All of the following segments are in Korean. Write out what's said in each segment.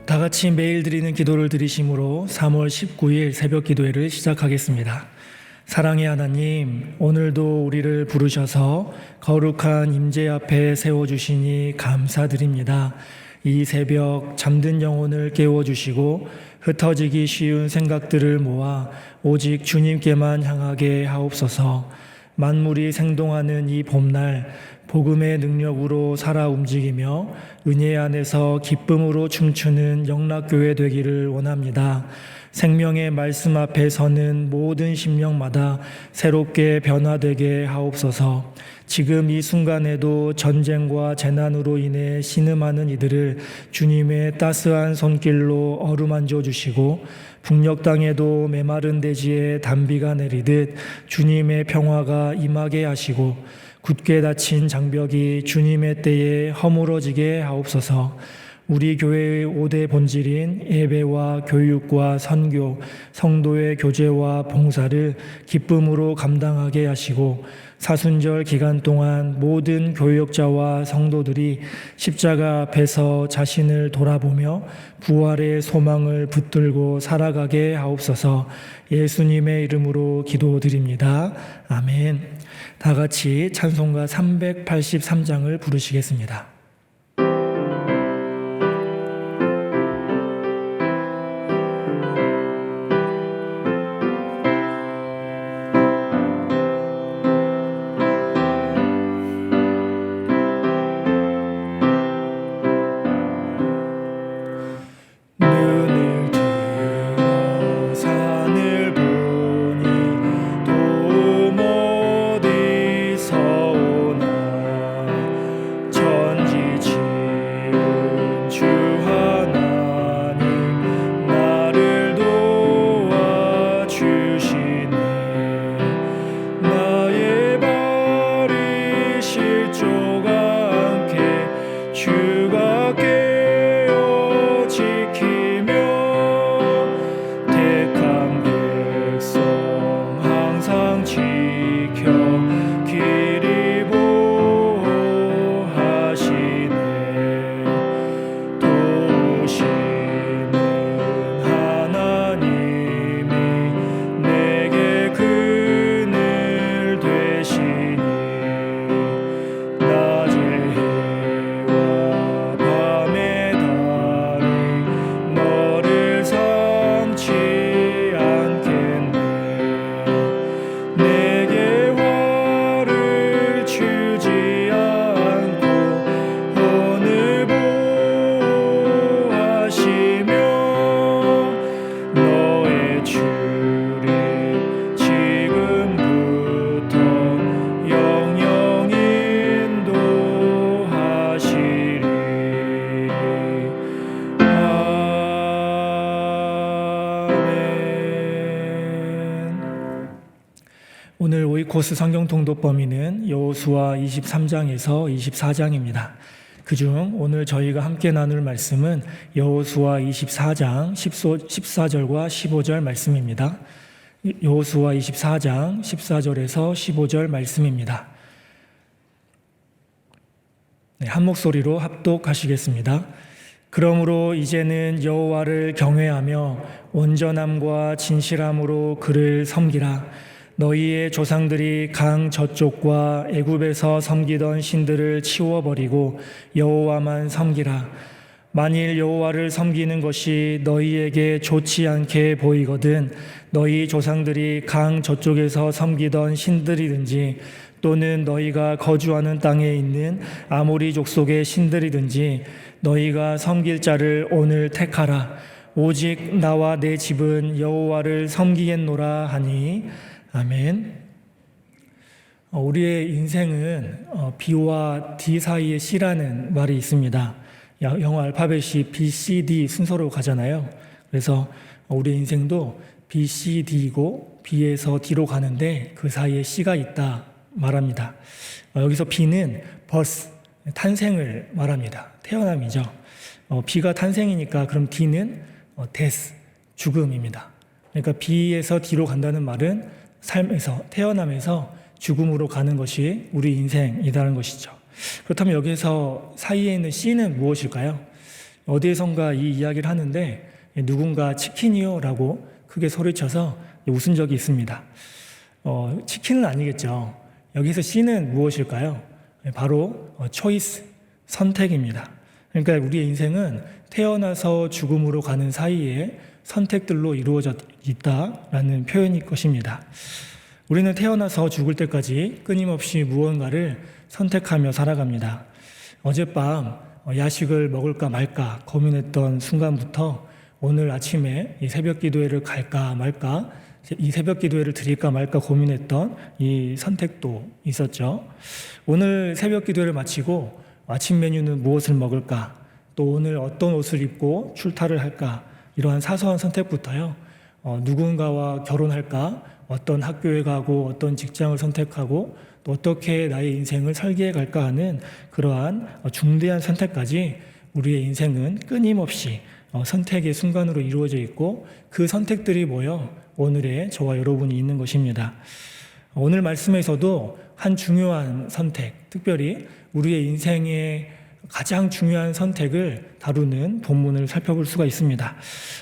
다 같이 매일 드리는 기도를 드리심으로 3월 19일 새벽 기도회를 시작하겠습니다. 사랑의 하나님, 오늘도 우리를 부르셔서 거룩한 임재 앞에 세워주시니 감사드립니다. 이 새벽 잠든 영혼을 깨워주시고 흩어지기 쉬운 생각들을 모아 오직 주님께만 향하게 하옵소서. 만물이 생동하는 이 봄날 복음의 능력으로 살아 움직이며 은혜 안에서 기쁨으로 춤추는 영락교회 되기를 원합니다. 생명의 말씀 앞에 서는 모든 심령마다 새롭게 변화되게 하옵소서. 지금 이 순간에도 전쟁과 재난으로 인해 신음하는 이들을 주님의 따스한 손길로 어루만져 주시고 북녘 땅에도 메마른 대지에 단비가 내리듯 주님의 평화가 임하게 하시고 굳게 닫힌 장벽이 주님의 때에 허물어지게 하옵소서. 우리 교회의 5대 본질인 예배와 교육과 선교, 성도의 교제와 봉사를 기쁨으로 감당하게 하시고 사순절 기간 동안 모든 교역자와 성도들이 십자가 앞에서 자신을 돌아보며 부활의 소망을 붙들고 살아가게 하옵소서. 예수님의 이름으로 기도드립니다. 아멘. 다 같이 찬송가 383장을 부르시겠습니다. 오늘 오이코스 성경 통독 범위는 여호수아 23장에서 24장입니다. 그중 오늘 저희가 함께 나눌 말씀은 여호수아 24장 14절과 15절 말씀입니다. 여호수아 24장 14절에서 15절 말씀입니다. 한 목소리로 합독하시겠습니다. 그러므로 이제는 여호와를 경외하며 온전함과 진실함으로 그를 섬기라. 너희의 조상들이 강 저쪽과 애굽에서 섬기던 신들을 치워버리고 여호와만 섬기라. 만일 여호와를 섬기는 것이 너희에게 좋지 않게 보이거든 너희 조상들이 강 저쪽에서 섬기던 신들이든지 또는 너희가 거주하는 땅에 있는 아모리 족속의 신들이든지 너희가 섬길 자를 오늘 택하라. 오직 나와 내 집은 여호와를 섬기겠노라 하니 아멘. 우리의 인생은 B와 D 사이에 C라는 말이 있습니다. 영어 알파벳이 B, C, D 순서로 가잖아요. 그래서 우리의 인생도 B, C, D이고 B에서 D로 가는데 그 사이에 C가 있다 말합니다. 여기서 B는 birth, 탄생을 말합니다. 태어남이죠. B가 탄생이니까 그럼 D는 death, 죽음입니다. 그러니까 B에서 D로 간다는 말은 삶에서, 태어남에서 죽음으로 가는 것이 우리 인생이라는 것이죠. 그렇다면 여기서 사이에 있는 C는 무엇일까요? 어디에선가 이 이야기를 하는데 누군가 치킨이요? 라고 크게 소리쳐서 웃은 적이 있습니다. 치킨은 아니겠죠. 여기서 C는 무엇일까요? 바로 초이스, 선택입니다. 그러니까 우리의 인생은 태어나서 죽음으로 가는 사이에 선택들로 이루어져 있다라는 표현일 것입니다. 우리는 태어나서 죽을 때까지 끊임없이 무언가를 선택하며 살아갑니다. 어젯밤 야식을 먹을까 말까 고민했던 순간부터 오늘 아침에 이 새벽 기도회를 갈까 말까, 이 새벽 기도회를 드릴까 말까 고민했던 이 선택도 있었죠. 오늘 새벽 기도회를 마치고 아침 메뉴는 무엇을 먹을까, 또 오늘 어떤 옷을 입고 출타를 할까, 이러한 사소한 선택부터요, 누군가와 결혼할까, 어떤 학교에 가고 어떤 직장을 선택하고 또 어떻게 나의 인생을 설계해 갈까 하는 그러한 중대한 선택까지 우리의 인생은 끊임없이 선택의 순간으로 이루어져 있고, 그 선택들이 모여 오늘의 저와 여러분이 있는 것입니다. 오늘 말씀에서도 한 중요한 선택, 특별히 우리의 인생의 가장 중요한 선택을 다루는 본문을 살펴볼 수가 있습니다.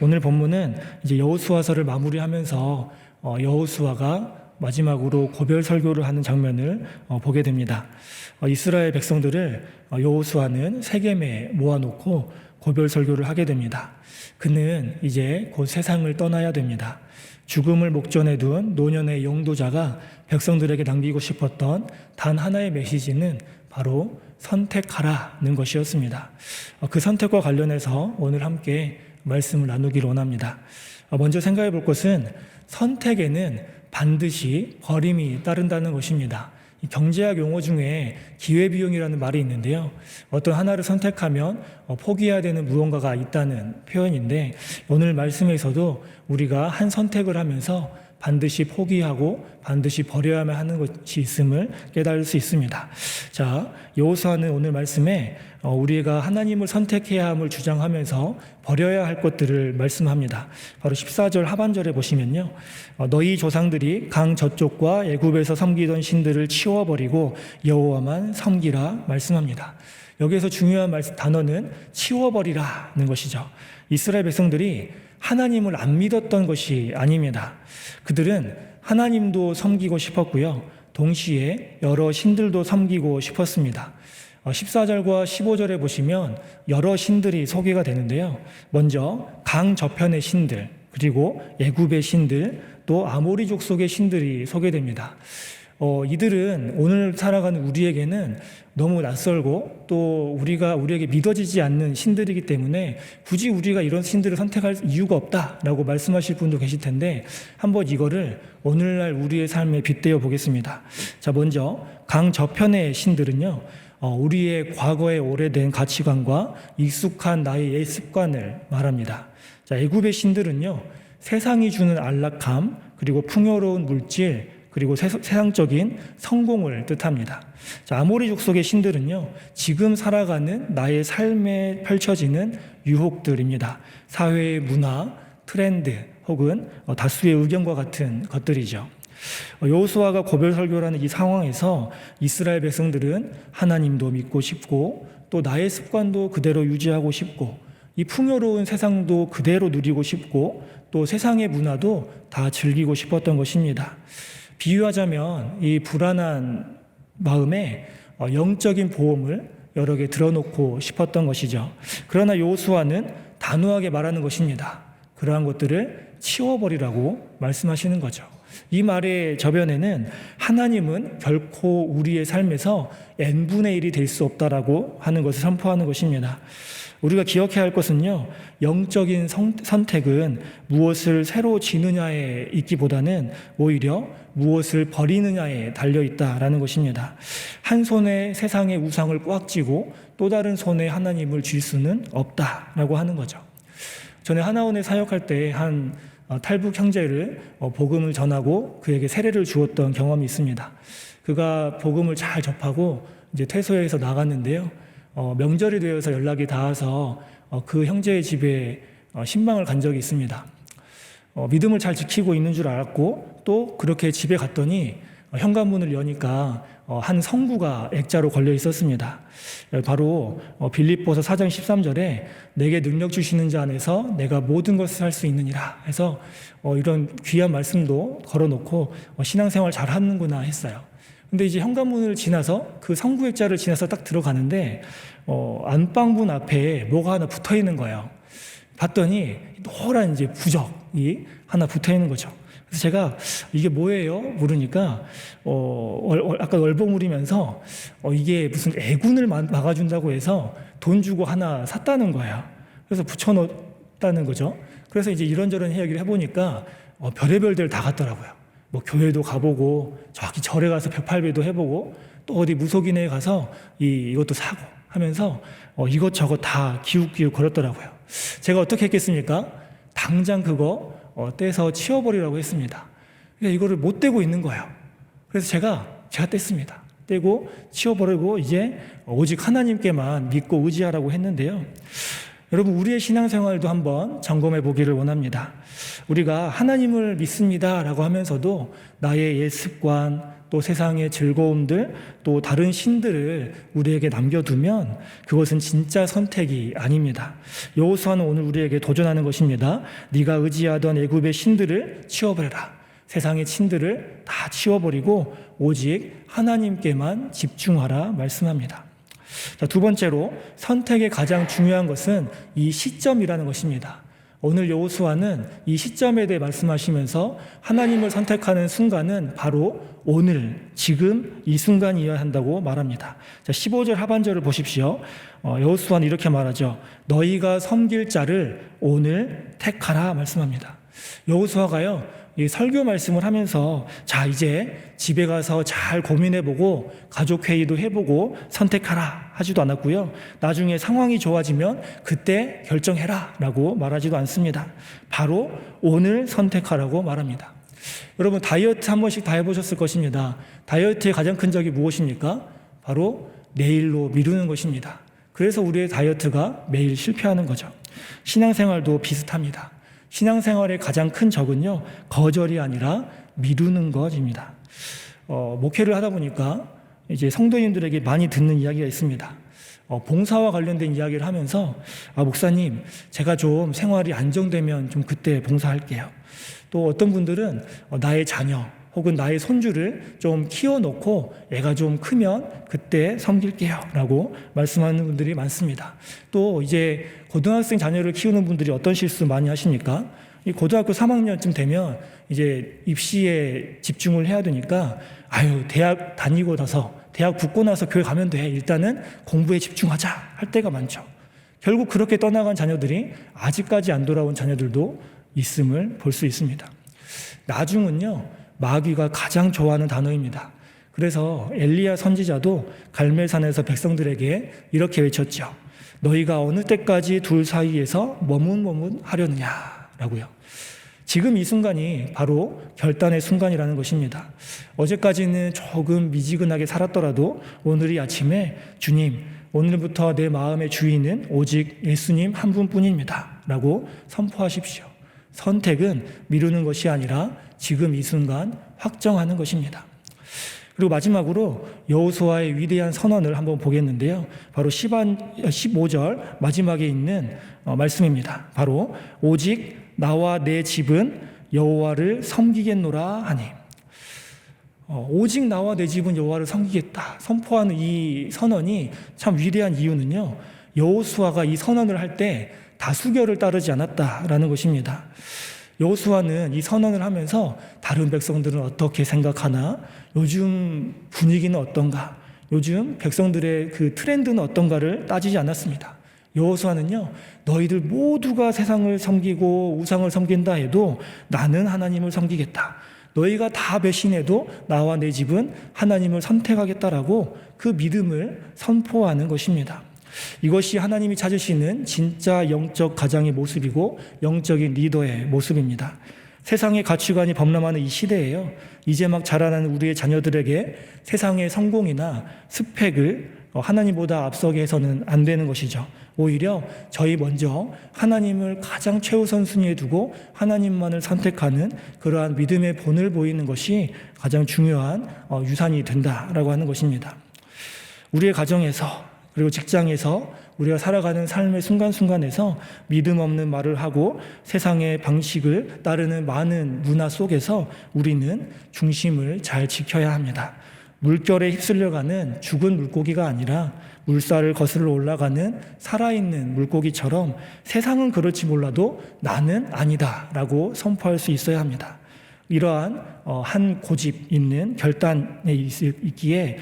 오늘 본문은 이제 여호수아서를 마무리하면서 여호수아가 마지막으로 고별 설교를 하는 장면을 보게 됩니다. 이스라엘 백성들을 여호수아는 세겜에 모아놓고 고별 설교를 하게 됩니다. 그는 이제 곧 세상을 떠나야 됩니다. 죽음을 목전에 둔 노년의 용도자가 백성들에게 남기고 싶었던 단 하나의 메시지는 바로 선택하라는 것이었습니다. 그 선택과 관련해서 오늘 함께 말씀을 나누기를 원합니다. 먼저 생각해 볼 것은 선택에는 반드시 버림이 따른다는 것입니다. 경제학 용어 중에 기회비용이라는 말이 있는데요, 어떤 하나를 선택하면 포기해야 되는 무언가가 있다는 표현인데, 오늘 말씀에서도 우리가 한 선택을 하면서 반드시 포기하고 반드시 버려야만 하는 것이 있음을 깨달을 수 있습니다. 자, 여호수아는 오늘 말씀에 우리가 하나님을 선택해야 함을 주장하면서 버려야 할 것들을 말씀합니다. 바로 14절 하반절에 보시면요, 너희 조상들이 강 저쪽과 애굽에서 섬기던 신들을 치워버리고 여호와만 섬기라 말씀합니다. 여기에서 중요한 단어는 치워버리라는 것이죠. 이스라엘 백성들이 하나님을 안 믿었던 것이 아닙니다. 그들은 하나님도 섬기고 싶었고요, 동시에 여러 신들도 섬기고 싶었습니다. 14절과 15절에 보시면 여러 신들이 소개가 되는데요, 먼저 강 저편의 신들, 그리고 애굽의 신들, 또 아모리 족속의 신들이 소개됩니다. 이들은 오늘 살아가는 우리에게는 너무 낯설고 또 우리에게 믿어지지 않는 신들이기 때문에 굳이 우리가 이런 신들을 선택할 이유가 없다라고 말씀하실 분도 계실 텐데, 한번 이거를 오늘날 우리의 삶에 빗대어 보겠습니다. 자, 먼저 강 저편의 신들은요, 우리의 과거의 오래된 가치관과 익숙한 나의 옛 습관을 말합니다. 자, 애굽의 신들은요, 세상이 주는 안락함, 그리고 풍요로운 물질, 그리고 세상적인 성공을 뜻합니다. 자, 아모리 족속의 신들은요, 지금 살아가는 나의 삶에 펼쳐지는 유혹들입니다. 사회의 문화, 트렌드, 혹은 다수의 의견과 같은 것들이죠. 여호수아가 고별 설교라는 이 상황에서 이스라엘 백성들은 하나님도 믿고 싶고 또 나의 습관도 그대로 유지하고 싶고 이 풍요로운 세상도 그대로 누리고 싶고 또 세상의 문화도 다 즐기고 싶었던 것입니다. 비유하자면 이 불안한 마음에 영적인 보험을 여러 개 들어놓고 싶었던 것이죠. 그러나 여호수아는 단호하게 말하는 것입니다. 그러한 것들을 치워버리라고 말씀하시는 거죠. 이 말의 저변에는 하나님은 결코 우리의 삶에서 n분의 1이 될 수 없다라고 하는 것을 선포하는 것입니다. 우리가 기억해야 할 것은요, 영적인 선택은 무엇을 새로 지느냐에 있기보다는 오히려 무엇을 버리느냐에 달려있다라는 것입니다. 한 손에 세상의 우상을 꽉 쥐고 또 다른 손에 하나님을 쥘 수는 없다라고 하는 거죠. 전에 하나원에 사역할 때 한 탈북 형제를 복음을 전하고 그에게 세례를 주었던 경험이 있습니다. 그가 복음을 잘 접하고 이제 퇴소해서 나갔는데요, 명절이 되어서 연락이 닿아서 그 형제의 집에 신방을 간 적이 있습니다. 믿음을 잘 지키고 있는 줄 알았고 또 그렇게 집에 갔더니 현관문을 여니까 한 성구가 액자로 걸려 있었습니다. 바로 빌립보서 4장 13절에 내게 능력 주시는 자 안에서 내가 모든 것을 할 수 있느니라 해서 이런 귀한 말씀도 걸어놓고 신앙생활 잘 하는구나 했어요. 근데 이제 현관문을 지나서 그 성구 액자를 지나서 딱 들어가는데 안방문 앞에 뭐가 하나 붙어 있는 거예요. 봤더니 노란 이제 부적이 하나 붙어 있는 거죠. 그래서 제가 이게 뭐예요? 물으니까 아까 얼버무리면서 이게 무슨 애군을 막아준다고 해서 돈 주고 하나 샀다는 거예요. 그래서 붙여놓았다는 거죠. 그래서 이제 이런저런 이야기를 해보니까 별의별 데를 다 갔더라고요. 뭐 교회도 가보고 저기 절에 가서 벽팔배도 해보고 또 어디 무속인에 가서 이것도 사고 하면서 이것저것 다 기웃기웃 거렸더라고요. 제가 어떻게 했겠습니까? 당장 그거 떼서 치워버리라고 했습니다. 그러니까 이거를 못 떼고 있는 거예요. 그래서 제가 뗐습니다. 떼고 치워버리고 이제 오직 하나님께만 믿고 의지하라고 했는데요. 여러분, 우리의 신앙생활도 한번 점검해 보기를 원합니다. 우리가 하나님을 믿습니다 라고 하면서도 나의 옛 습관, 또 세상의 즐거움들, 또 다른 신들을 우리에게 남겨두면 그것은 진짜 선택이 아닙니다. 여호수아는 오늘 우리에게 도전하는 것입니다. 네가 의지하던 애굽의 신들을 치워버려라. 세상의 신들을 다 치워버리고 오직 하나님께만 집중하라 말씀합니다. 자, 두 번째로 선택의 가장 중요한 것은 이 시점이라는 것입니다. 오늘 여호수아는 이 시점에 대해 말씀하시면서 하나님을 선택하는 순간은 바로 오늘, 지금 이 순간이어야 한다고 말합니다. 자, 15절 하반절을 보십시오. 여호수아는 이렇게 말하죠. 너희가 섬길 자를 오늘 택하라 말씀합니다. 여호수아가요, 이 설교 말씀을 하면서 자, 이제 집에 가서 잘 고민해보고 가족회의도 해보고 선택하라 하지도 않았고요. 나중에 상황이 좋아지면 그때 결정해라 라고 말하지도 않습니다. 바로 오늘 선택하라고 말합니다. 여러분, 다이어트 한 번씩 다 해보셨을 것입니다. 다이어트의 가장 큰 적이 무엇입니까? 바로 내일로 미루는 것입니다. 그래서 우리의 다이어트가 매일 실패하는 거죠. 신앙생활도 비슷합니다. 신앙생활의 가장 큰 적은요, 거절이 아니라 미루는 것입니다. 목회를 하다 보니까 이제 성도님들에게 많이 듣는 이야기가 있습니다. 봉사와 관련된 이야기를 하면서 목사님, 제가 좀 생활이 안정되면 좀 그때 봉사할게요. 또 어떤 분들은 나의 자녀 혹은 나의 손주를 좀 키워놓고 애가 좀 크면 그때 섬길게요 라고 말씀하는 분들이 많습니다. 또 이제 고등학생 자녀를 키우는 분들이 어떤 실수 많이 하십니까? 이 고등학교 3학년쯤 되면 이제 입시에 집중을 해야 되니까 대학 다니고 나서 대학 붙고 나서 교회 가면 돼. 일단은 공부에 집중하자 할 때가 많죠. 결국 그렇게 떠나간 자녀들이 아직까지 안 돌아온 자녀들도 있음을 볼 수 있습니다. 나중은요, 마귀가 가장 좋아하는 단어입니다. 그래서 엘리야 선지자도 갈멜산에서 백성들에게 이렇게 외쳤죠. 너희가 어느 때까지 둘 사이에서 머뭇머뭇하려느냐라고요. 지금 이 순간이 바로 결단의 순간이라는 것입니다. 어제까지는 조금 미지근하게 살았더라도 오늘 이 아침에 주님, 오늘부터 내 마음의 주인은 오직 예수님 한 분뿐입니다 라고 선포하십시오. 선택은 미루는 것이 아니라 지금 이 순간 확정하는 것입니다. 그리고 마지막으로 여호수아의 위대한 선언을 한번 보겠는데요. 바로 15절 마지막에 있는 말씀입니다. 바로 오직 나와 내 집은 여호와를 섬기겠노라 하니, 오직 나와 내 집은 여호와를 섬기겠다 선포하는 이 선언이 참 위대한 이유는요, 여호수아가 이 선언을 할 때 다수결을 따르지 않았다라는 것입니다. 여호수아는 이 선언을 하면서 다른 백성들은 어떻게 생각하나, 요즘 분위기는 어떤가, 요즘 백성들의 그 트렌드는 어떤가를 따지지 않았습니다. 여호수아는요, 너희들 모두가 세상을 섬기고 우상을 섬긴다 해도 나는 하나님을 섬기겠다. 너희가 다 배신해도 나와 내 집은 하나님을 선택하겠다라고 그 믿음을 선포하는 것입니다. 이것이 하나님이 찾으시는 진짜 영적 가장의 모습이고 영적인 리더의 모습입니다. 세상의 가치관이 범람하는 이 시대에요, 이제 막 자라나는 우리의 자녀들에게 세상의 성공이나 스펙을 하나님보다 앞서게 해서는 안 되는 것이죠. 오히려 저희 먼저 하나님을 가장 최우선 순위에 두고 하나님만을 선택하는 그러한 믿음의 본을 보이는 것이 가장 중요한 유산이 된다라고 하는 것입니다. 우리의 가정에서 그리고 직장에서 우리가 살아가는 삶의 순간순간에서 믿음 없는 말을 하고 세상의 방식을 따르는 많은 문화 속에서 우리는 중심을 잘 지켜야 합니다. 물결에 휩쓸려가는 죽은 물고기가 아니라 물살을 거슬러 올라가는 살아있는 물고기처럼 세상은 그렇지 몰라도 나는 아니다 라고 선포할 수 있어야 합니다. 이러한 한 고집 있는 결단에 있기에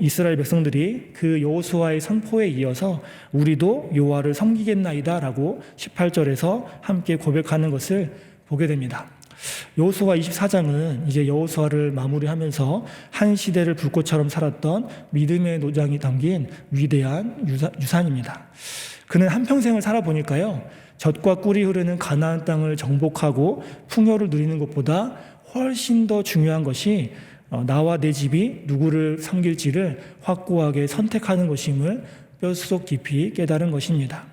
이스라엘 백성들이 그 여호수아의 선포에 이어서 우리도 여호와를 섬기겠나이다 라고 18절에서 함께 고백하는 것을 보게 됩니다. 여호수아 24장은 이제 여호수아를 마무리하면서 한 시대를 불꽃처럼 살았던 믿음의 노장이 담긴 위대한 유산입니다. 그는 한평생을 살아보니까요, 젖과 꿀이 흐르는 가나안 땅을 정복하고 풍요를 누리는 것보다 훨씬 더 중요한 것이 나와 내 집이 누구를 섬길지를 확고하게 선택하는 것임을 뼛속 깊이 깨달은 것입니다.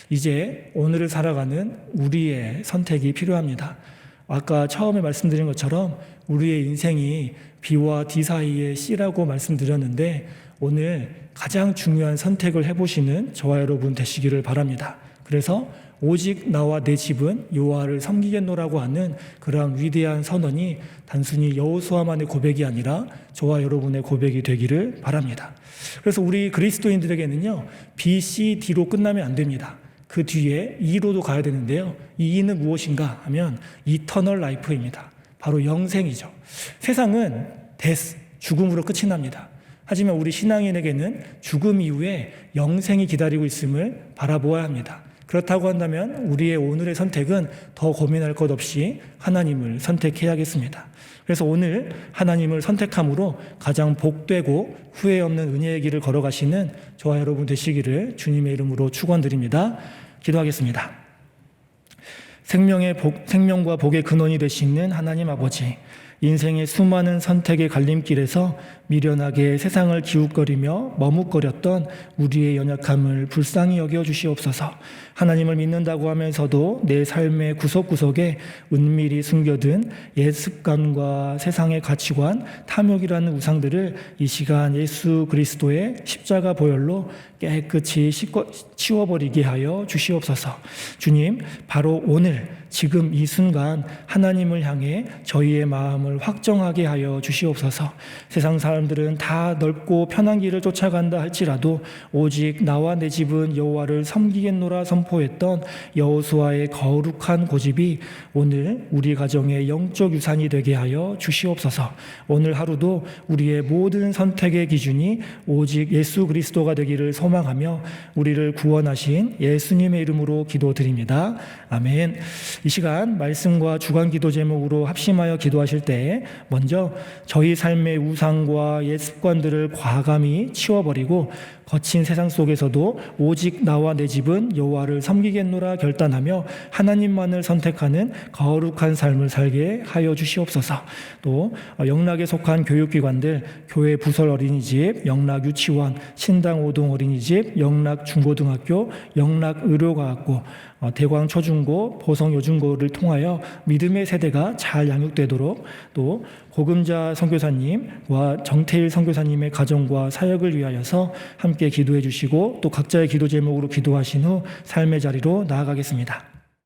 이제 오늘을 살아가는 우리의 선택이 필요합니다. 아까 처음에 말씀드린 것처럼 우리의 인생이 B와 D 사이의 C라고 말씀드렸는데 오늘 가장 중요한 선택을 해보시는 저와 여러분 되시기를 바랍니다. 그래서 오직 나와 내 집은 여호와를 섬기겠노라고 하는 그러한 위대한 선언이 단순히 여호수아만의 고백이 아니라 저와 여러분의 고백이 되기를 바랍니다. 그래서 우리 그리스도인들에게는요, B, C, D로 끝나면 안 됩니다. 그 뒤에 E로도 가야 되는데요, 이 E는 무엇인가 하면 이터널 라이프입니다. 바로 영생이죠. 세상은 데스, 죽음으로 끝이 납니다. 하지만 우리 신앙인에게는 죽음 이후에 영생이 기다리고 있음을 바라보아야 합니다. 그렇다고 한다면 우리의 오늘의 선택은 더 고민할 것 없이 하나님을 선택해야겠습니다. 그래서 오늘 하나님을 선택함으로 가장 복되고 후회 없는 은혜의 길을 걸어가시는 저와 여러분 되시기를 주님의 이름으로 축원드립니다. 기도하겠습니다. 생명과 복의 근원이 되시는 하나님 아버지, 인생의 수많은 선택의 갈림길에서 미련하게 세상을 기웃거리며 머뭇거렸던 우리의 연약함을 불쌍히 여겨 주시옵소서. 하나님을 믿는다고 하면서도 내 삶의 구석구석에 은밀히 숨겨둔 옛 습관과 세상의 가치관, 탐욕이라는 우상들을 이 시간 예수 그리스도의 십자가 보혈로 깨끗이 치워버리게 하여 주시옵소서. 주님, 바로 오늘 지금 이 순간 하나님을 향해 저희의 마음을 확정하게 하여 주시옵소서. 세상 사람들은 다 넓고 편한 길을 쫓아간다 할지라도 오직 나와 내 집은 여호와를 섬기겠노라 선포했던 여호수아의 거룩한 고집이 오늘 우리 가정의 영적 유산이 되게 하여 주시옵소서. 오늘 하루도 우리의 모든 선택의 기준이 오직 예수 그리스도가 되기를 소망하며 우리를 구원하신 예수님의 이름으로 기도드립니다. 아멘. 이 시간 말씀과 주간 기도 제목으로 합심하여 기도하실 때 먼저 저희 삶의 우상과 옛 습관들을 과감히 치워버리고 거친 세상 속에서도 오직 나와 내 집은 여호와를 섬기겠노라 결단하며 하나님만을 선택하는 거룩한 삶을 살게 하여 주시옵소서. 또 영락에 속한 교육기관들, 교회 부설 어린이집, 영락 유치원, 신당 오동 어린이집, 영락 중고등학교, 영락 의료과학고, 대광 초중고, 보성 요중고를 통하여 믿음의 세대가 잘 양육되도록, 또 고금자 선교사님과 정태일 선교사님의 가정과 사역을 위하여서 함께 기도해 주시고 또 각자의 기도 제목으로 기도하신 후 삶의 자리로 나아가겠습니다.